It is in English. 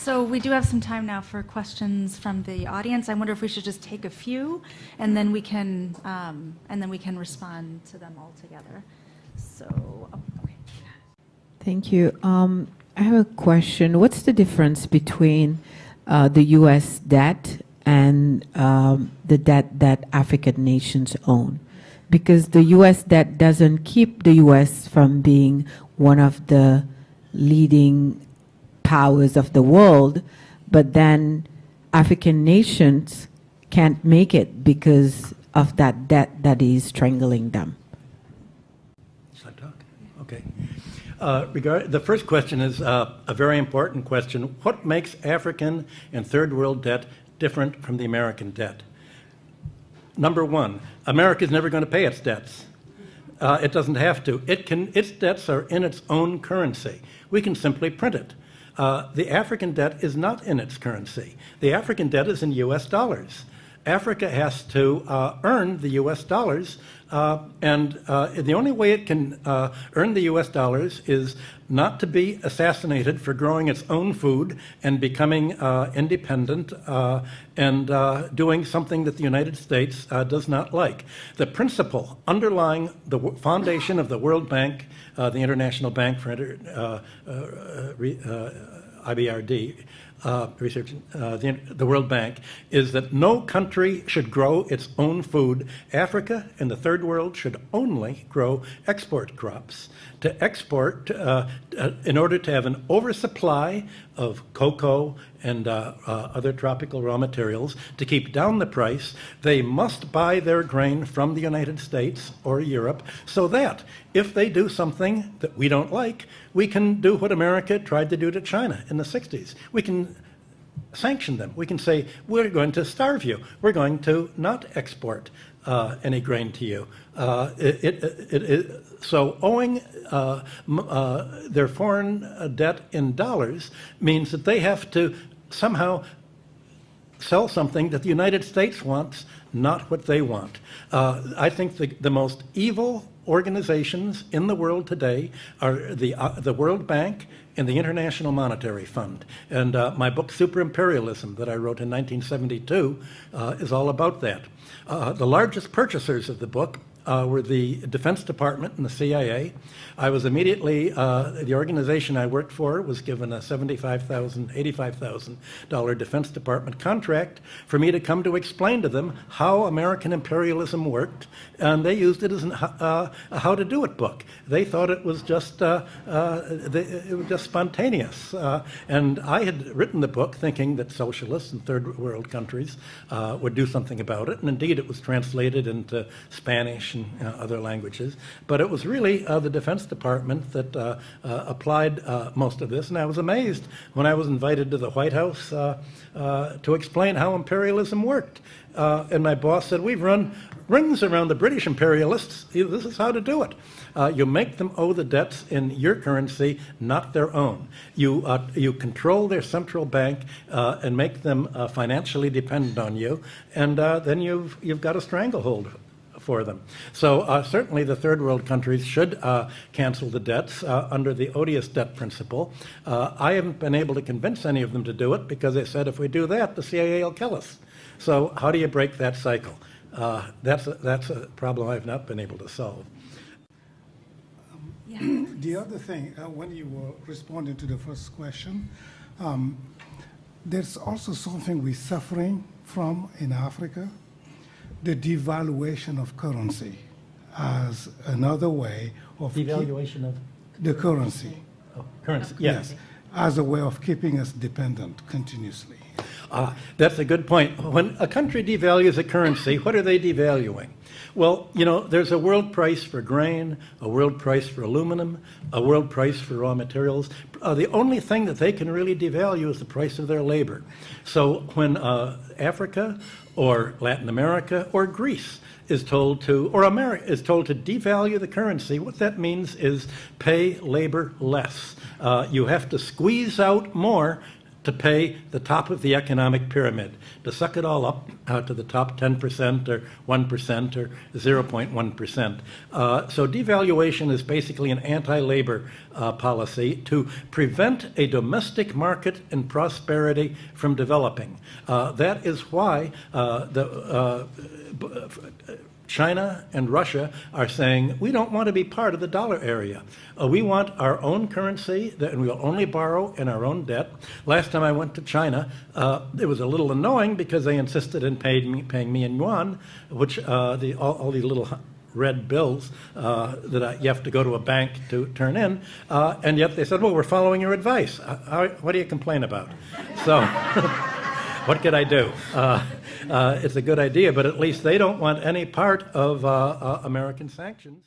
So we do have some time now for questions from the audience. I wonder if we should just take a few, and then we can respond to them all together. So, okay. Thank you. I have a question. What's the difference between the U.S. debt and the debt that African nations own? Because the U.S. debt doesn't keep the U.S. from being one of the leading powers of the world, but then African nations can't make it because of that debt that is strangling them. Shall I talk? Okay. The first question is a very important question. What makes African and third world debt different from the American debt? Number one, America is never going to pay its debts. It doesn't have to. Its debts are in its own currency. We can simply print it. The African debt is not in its currency. The African debt is in U.S. dollars. Africa has to earn the U.S. dollars, and the only way it can earn the U.S. dollars is not to be assassinated for growing its own food and becoming independent and doing something that the United States does not like. The principle underlying the foundation of the World Bank, the International Bank for IBRD, research, the World Bank, is that no country should grow its own food. Africa and the third world should only grow export crops. To export, in order to have an oversupply of cocoa and other tropical raw materials, to keep down the price, they must buy their grain from the United States or Europe, so that if they do something that we don't like, we can do what America tried to do to China in the 60s. We can sanction them. We can say, we're going to starve you. We're going to not export any grain to you. So owing their foreign debt in dollars means that they have to somehow sell something that the United States wants, not what they want. I think the most evil organizations in the world today are the World Bank and the International Monetary Fund. And my book, Super Imperialism, that I wrote in 1972, is all about that. The largest purchasers of the book were the Defense Department and the CIA. I was immediately, the organization I worked for was given a $75,000, $85,000 Defense Department contract for me to come to explain to them how American imperialism worked, and they used it as a how to do it book. They thought it was just spontaneous. And I had written the book thinking that socialists in third world countries would do something about it, and indeed it was translated into Spanish and other languages. But it was really the Defense Department that applied most of this, and I was amazed when I was invited to the White House to explain how imperialism worked. And my boss said, we've run rings around the British imperialists. This is how to do it. You make them owe the debts in your currency, not their own. You control their central bank and make them financially dependent on you, and then you've got a stranglehold for them. So certainly the third world countries should cancel the debts under the odious debt principle. I haven't been able to convince any of them to do it because they said if we do that, the CIA will kill us. So how do you break that cycle? That's a problem I've not been able to solve. The other thing, when you were responding to the first question, there's also something we're suffering from in Africa, the devaluation of currency as another way of... Devaluation of? The currency. Oh, currency, yes. As a way of keeping us dependent continuously. That's a good point. When a country devalues a currency, what are they devaluing? Well, you know, there's a world price for grain, a world price for aluminum, a world price for raw materials. The only thing that they can really devalue is the price of their labor. So when Africa or Latin America or Greece is told to, or America is told to devalue the currency, what that means is pay labor less. You have to squeeze out more to pay the top of the economic pyramid, to suck it all up to the top 10% or 1% or 0.1%. So devaluation is basically an anti-labor policy to prevent a domestic market and prosperity from developing. That is why China and Russia are saying, we don't want to be part of the dollar area. We want our own currency, and we'll only borrow in our own debt. Last time I went to China, it was a little annoying because they insisted in paying me in yuan, which all these little red bills that you have to go to a bank to turn in, and yet they said, well, we're following your advice. What do you complain about? So what could I do? It's a good idea, but at least they don't want any part of American sanctions.